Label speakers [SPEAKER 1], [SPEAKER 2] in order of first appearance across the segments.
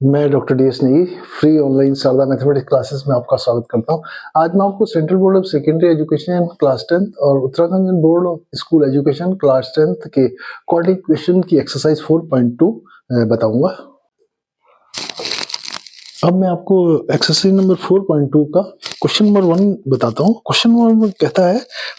[SPEAKER 1] मैं doctor D S. Negi free online Sharda mathematics classes में आपका स्वागत करता हूं। आज मैं आपको central board of secondary education class 10th और Uttarakhand board of school education class 10th के क्वाड्रेटिक इक्वेशन की एक्सरसाइज 4.2 बताऊंगा। अब मैं आपको एक्सरसाइज नंबर 4.2 का क्वेश्चन नंबर 1 बताता हूँ। क्वेश्चन नंबर 1 कहता है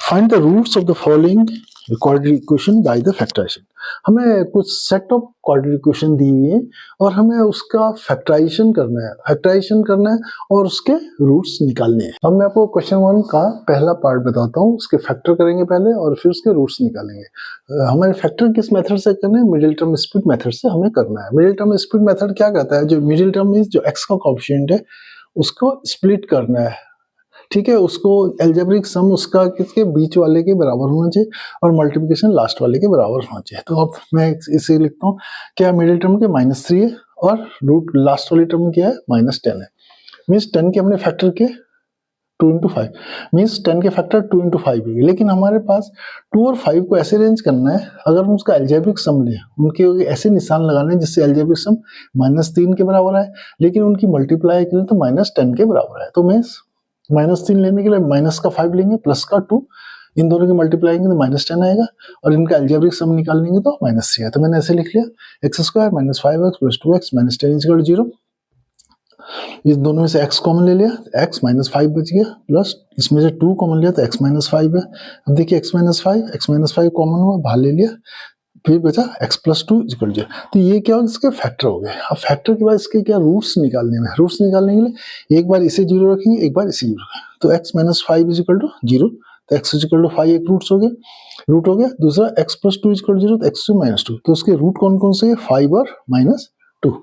[SPEAKER 1] find the roots of the following quadratic equation by the factorization. हमें कुछ सेट ऑफ क्वाड्रेटिक इक्वेशन दी हुई है और हमें उसका फैक्टराइजेशन करना है और उसके रूट्स निकालने हैं। अब मैं आपको क्वेश्चन 1 का पहला पार्ट बताता हूँ। उसके फैक्टर करेंगे पहले और फिर उसके रूट्स निकालेंगे। हमें फैक्टर किस मेथड से करना है? मिडिल टर्म स्प्लिट मेथड से हमें करना है। मिडिल टर्म स्प्लिट मेथड क्या कहता है? जो मिडिल टर्म मींस जो एक्स का कोएफिशिएंट है उसको स्प्लिट करना है, ठीक है। उसको अलजेब्रिक सम उसका किसके बीच वाले के बराबर होना चाहिए और मल्टीप्लिकेशन लास्ट वाले के बराबर होना चाहिए। तो अब मैं इसे लिखता हूँ, क्या मिडिल टर्म के -3 है और रूट लास्ट वाली टर्म क्या है? -10 है। मीन्स 10 के हमने फैक्टर के 2 × 5 मीन्स 10 के फैक्टर 2 × 5 है। लेकिन हमारे पास 2 और 5 को ऐसे अरेंज करना है, अगर हम उसका अलजेब्रिक सम लें, उनके ऐसे निशान लगाने हैं जिससे अलजेब्रिक सम -3 के बराबर है, लेकिन उनकी मल्टीप्लाई करें तो -10 के बराबर है। तो मीन्स -3 लेने के लिए माइनस का 5 लेंगे, प्लस का 2, इन दोनों की मल्टीप्लाई करेंगे तो -10 आएगा और इनका अलजेब्रिक सम निकालेंगे तो -3 है। तो मैंने ऐसे लिख लिया x² - 5x + 2x - 10 = 0। इस दोनों में से x कॉमन ले लिया, x - 5 बच गया, प्लस इसमें से 2 कॉमन लिया तो x - 5 है। अब देखिए x - 5 कॉमन हुआ, बाहर ले लिया, फिर बचा x + 2 = 0। तो ये क्या हो गया? इसके फैक्टर हो गए। अब फैक्टर के बाद इसके क्या रूट्स निकालने में, रूट्स निकालने के लिए एक बार इसे 0 रखेंगे, एक बार इसे 0 रखेंगे। तो x - 5 = 0, तो x = 5 एक रूट हो गया। दूसरा x + 2 = 0, तो x - 2, तो उसके रूट कौन कौन से है? 5 और -2।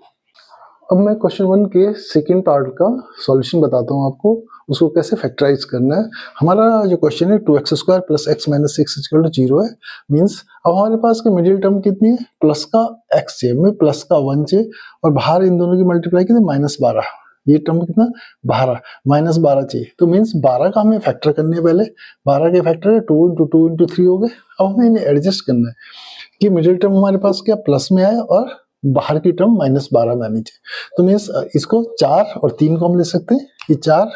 [SPEAKER 1] अब मैं क्वेश्चन 1 के सेकेंड पार्ट का सॉल्यूशन बताता हूँ आपको, उसको कैसे फैक्टराइज करना है। हमारा जो क्वेश्चन है 2x² + x - 6 = 0 है। मीन्स अब हमारे पास का मिडिल टर्म कितनी है? प्लस का x है, में प्लस का 1 चाहिए और बाहर इन दोनों की मल्टीप्लाई कितनी? -12। ये टर्म कितना? 12 -12 चाहिए। तो मीन्स 12 का हमें फैक्टर करने पहले। 12 के फैक्टर है 2 × 2 × 3 हो गए। अब हमें इन्हें एडजस्ट करना है कि मिडिल टर्म हमारे पास क्या प्लस में आए और बाहर की टर्म -12 में आनी चाहिए। तो मीन्स इसको 4 और 3 को हम ले सकते हैं, ये 4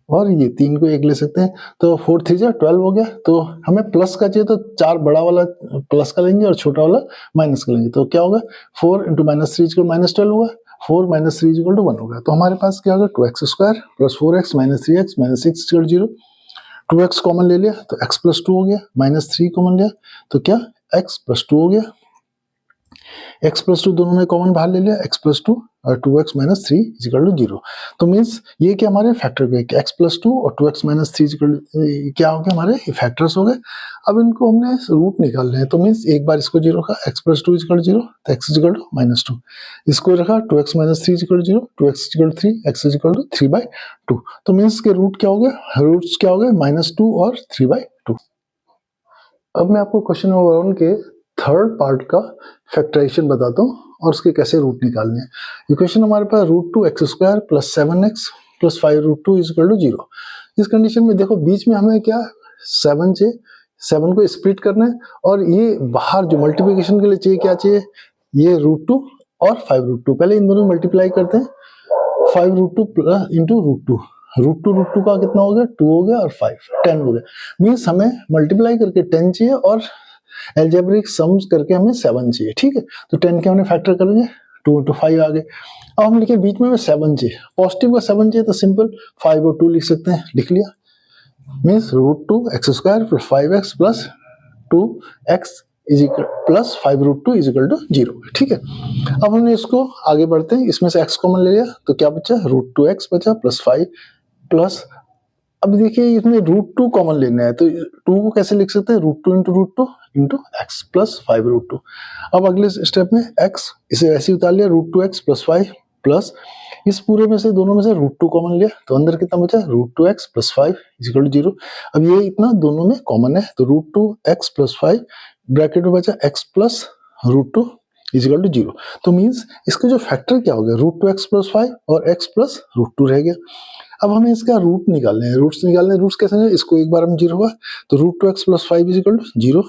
[SPEAKER 1] और ये 3 को 1 ले सकते हैं, तो 4 3 जा 12 हो गया। तो हमें प्लस का चाहिए तो 4 बड़ा वाला प्लस का लेंगे और छोटा वाला माइनस का लेंगे। तो क्या होगा? 4 × -3 = -12 होगा, 4 - 3 = 1 होगा। तो हमारे पास क्या होगा? 2x² + 4x - 3x - 6 = 0। 2x common ले लिया तो x + 2 हो गया, -3 कॉमन लिया तो क्या? x + 2 हो गया। x + 2 दोनों में कॉमन बाहर ले लिया, x + 2 और 2x - 3 = 0। तो मीन्स ये क्या हमारे फैक्टर गए कि x + 2 और 2x - 3 क्या हो गए? हमारे फैक्टर्स हो गए। अब इनको हमने रूट निकालने हैं। तो मीन्स एक बार इसको 0 रखा, x + 2 = 0, तो x = -2। इसको रखा 2x - 3 = 0, 2x = 3, x = 3/2। तो मीन्स के रूट क्या हो गए? रूट्स क्या हो गए? -2 और 3/2। अब मैं आपको क्वेश्चन नंबर 1 के थर्ड पार्ट का फैक्टराइजेशन बताता हूँ और उसके कैसे रूट निकालने हैं। इक्वेशन हमारे पास √2x² + 7x + 5√2 = 0। इस कंडीशन में देखो बीच में हमें क्या 7 चाहिए, 7 को स्प्लिट करना है और ये बाहर जो मल्टीप्लिकेशन के लिए चाहिए क्या चाहिए? ये √2 और 5√2। पहले इन दोनों मल्टीप्लाई करते हैं, 5√2 × √2। √2 का कितना हो गया? 2 हो गया और 5 10 हो गया। मीन्स हमें मल्टीप्लाई करके 10 चाहिए और अलजेब्रिक सम्स करके हमें 7 चाहिए, ठीक है। तो 10 के हमने फैक्टर करेंगे, 2 × 5 आ गए। अब हम लिखे बीच में 7 चाहिए, पॉजिटिव का 7 चाहिए तो सिंपल 5 और 2 लिख सकते हैं, लिख लिया। मीन्स √2x² + 5x + 2x + 5√2 = 0, ठीक है। अब हमने इसको आगे बढ़ते हैं, इसमें से x कॉमन ले लिया तो क्या बचा? √2x बचा प्लस 5 प्लस, अब देखिए इसमें √2 कॉमन लेना है तो 2 को कैसे लिख सकते हैं? √2 × √2 × x + 5√2। अब अगले स्टेप में x इसे ऐसे उतार लिया, √2x + 5 प्लस इस पूरे में से दोनों में से √2 कॉमन लिया तो अंदर कितना बचा? √2x + 5 = 0। अब ये इतना दोनों में कॉमन है तो √2x + 5 ब्रैकेट में बचा x + √2 = 0। तो मीन्स इसका जो फैक्टर क्या हो गया? √2x + 5 और x + √2 रह गया। अब हमें इसका रूट निकालने हैं। रूट्स कैसे हैं? इसको एक बार हम 0 हुआ तो √2x + 5 = 0,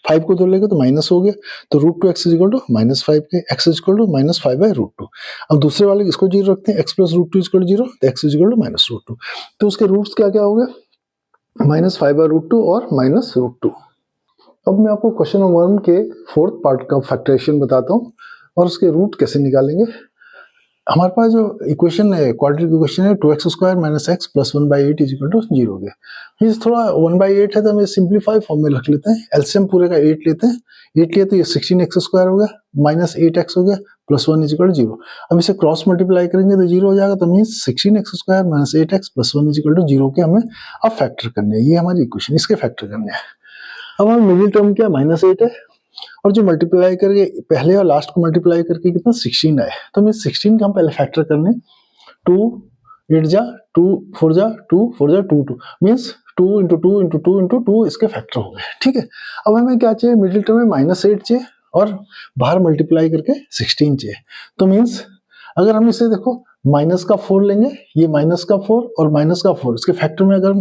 [SPEAKER 1] 5 को 2 लेंगे तो माइनस हो गया, तो √2x = -5 के, x = -5/√2। अब दूसरे वाले इसको 0 रखते हैं, x plus root two equal 0, तो x equal to minus root two. तो उसके रूट्स क्या क्या हो गए, -5/√2 और -√2। अब मैं आपको क्वेश्चन नंबर 1 के 4th पार्ट का फैक्टराइजेशन बताता हूँ और उसके रूट कैसे निकालेंगे। हमारे पास जो इक्वेशन है, क्वाड्रेटिक इक्वेशन है 2x² - x + 1/8 = 0 के। ये थोड़ा 1/8 है तो हम सिंप्लीफाई फॉर्म में रख लेते हैं। एलसीएम पूरे का 8 लेते हैं, 8 लिया तो ये 16x² हो गया, -8x हो गया, +1 = 0। अब इसे क्रॉस मल्टीप्लाई करेंगे तो 0 हो जाएगा, तो मीन्स 16x² - 8x + 1 = 0 के हमें अब फैक्टर करने हैं। ये हमारी इक्वेशन, इसके फैक्टर करने हैं। अब हम मिडिल टर्म क्या -8 है और जो मल्टीप्लाई करके पहले और लास्ट को मल्टीप्लाई करके कितना 16 आए, तो मैं 16 का हम पहले फैक्टर करने 2 8 जा 2 4 जा 2 4 जा 2 2 मींस 2 × 2 × 2 × 2 इसके फैक्टर हो गए। ठीक है, अब हमें क्या चाहिए, मिडिल टर्म में -8 चाहिए और बाहर मल्टीप्लाई करके 16 चाहिए। तो मींस अगर हम इसे देखो माइनस का 4 लेंगे, ये माइनस का 4 और माइनस का 4 इसके फैक्टर में अगर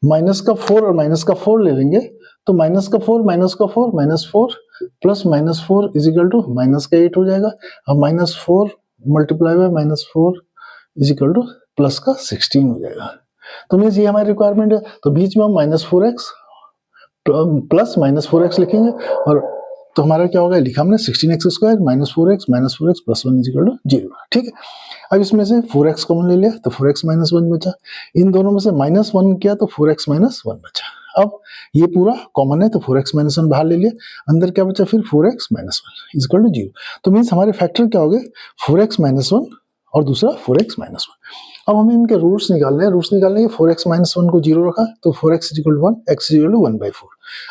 [SPEAKER 1] माइनस का 4 और माइनस का 4 ले लेंगे तो माइनस का 4 माइनस का 4 -4 प्लस -4 इजिकल टू माइनस का 8 हो जाएगा। अब -4 multiply by -4 equal to plus का 16 हो जाएगा। तो मीन्स ये हमारी रिक्वायरमेंट है। तो बीच में हम -4x प्लस -4x लिखेंगे और तो हमारा क्या होगा, लिखा हमने 16x² -4x + 1 इजिकल टू 0। ठीक है, अब इसमें से 4x कॉमन ले लिया तो 4x - 1 बचा। इन दोनों में से -1 किया तो 4x - 1 बचा। अब ये पूरा कॉमन है तो 4x - 1 बाहर ले लिया, अंदर क्या बचा फिर 4x - 1 इजिकल टू 0। तो मीन्स हमारे फैक्टर क्या हो गए, 4x - 1 और दूसरा 4x - 1। अब हमें इनके रूट्स निकालने हैं। रूट्स निकालने के 4x - 1 को 0 रखा तो 4x = 1, x = 1/4।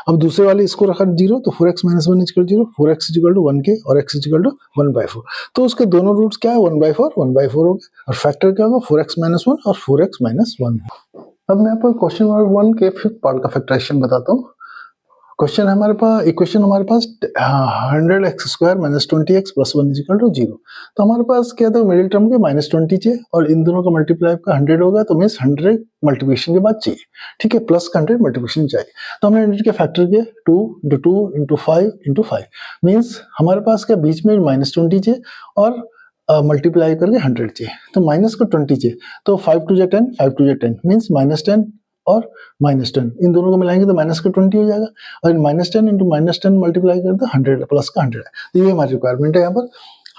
[SPEAKER 1] अब दूसरे वाले इसको रखा 0 तो 4x - 1 = 0, 4x = 1 के और x = 1/4। तो उसके दोनों रूट्स क्या है, 1/4 1/4 हो गए और फैक्टर क्या होगा 4x - 1 और 4x - 1। अब मैं आपको क्वेश्चन नंबर 1 के 5th पार्ट का फैक्टराइजेशन बताता हूँ। क्वेश्चन हमारे पास 100x² - 20x + 1 = 0। तो हमारे पास क्या था, मिडिल टर्म के -20 चाहिए और इन दोनों का मल्टीप्लाई का 100 होगा, तो मीन्स 100 मल्टीप्लिकेशन के बाद चाहिए। ठीक है, प्लस का 100 मल्टीप्लिकेशन चाहिए। तो हमने 100 के फैक्टर किए 2 × 2 × 5 × 5 मीन्स हमारे पास क्या बीच में -20 चाहिए और मल्टीप्लाई करके 100 चाहिए। तो माइनस का 20 चाहिए तो 5 × 2 = 10 5 × 2 = 10 मीन्स -10 और -10 इन दोनों को मिलाएंगे तो माइनस का 20 हो जाएगा और -10 × -10 मल्टीप्लाई करते तो 100 प्लस का 100 है। तो ये हमारी रिक्वायरमेंट है यहाँ पर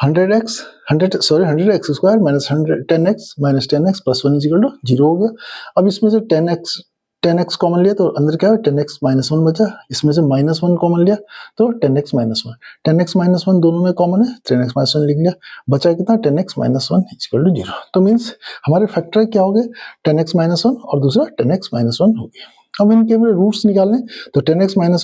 [SPEAKER 1] 100x - 10x - 10x + 1 = 0 हो गया। अब इसमें से 10x कॉमन लिया तो अंदर क्या है 10x - 1 बचा, इसमें से -1 कॉमन लिया तो 10x - 1 10x - 1 दोनों में कॉमन है 10x - 1 लिख लिया, बचा कितना 10x - 1 = 0। तो मीन्स हमारे फैक्टर क्या हो गए 10x - 1 और दूसरा 10x - 1 हो गया। अब इनके हमें रूट्स निकालने तो 10x - 1 =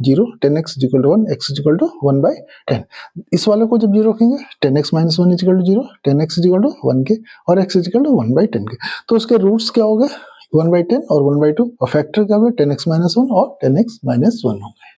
[SPEAKER 1] 0, 10x = 1, x = 1/10। इस वाले को जब 0 रखेंगे 10x - 1 = 0, 10x = 1 के और x = 1/10 के। तो उसके रूट्स क्या हो गए 1/10 और 1/2 और फैक्टर क्या हो गया 10x - 1 और 10x - 1 हो गए।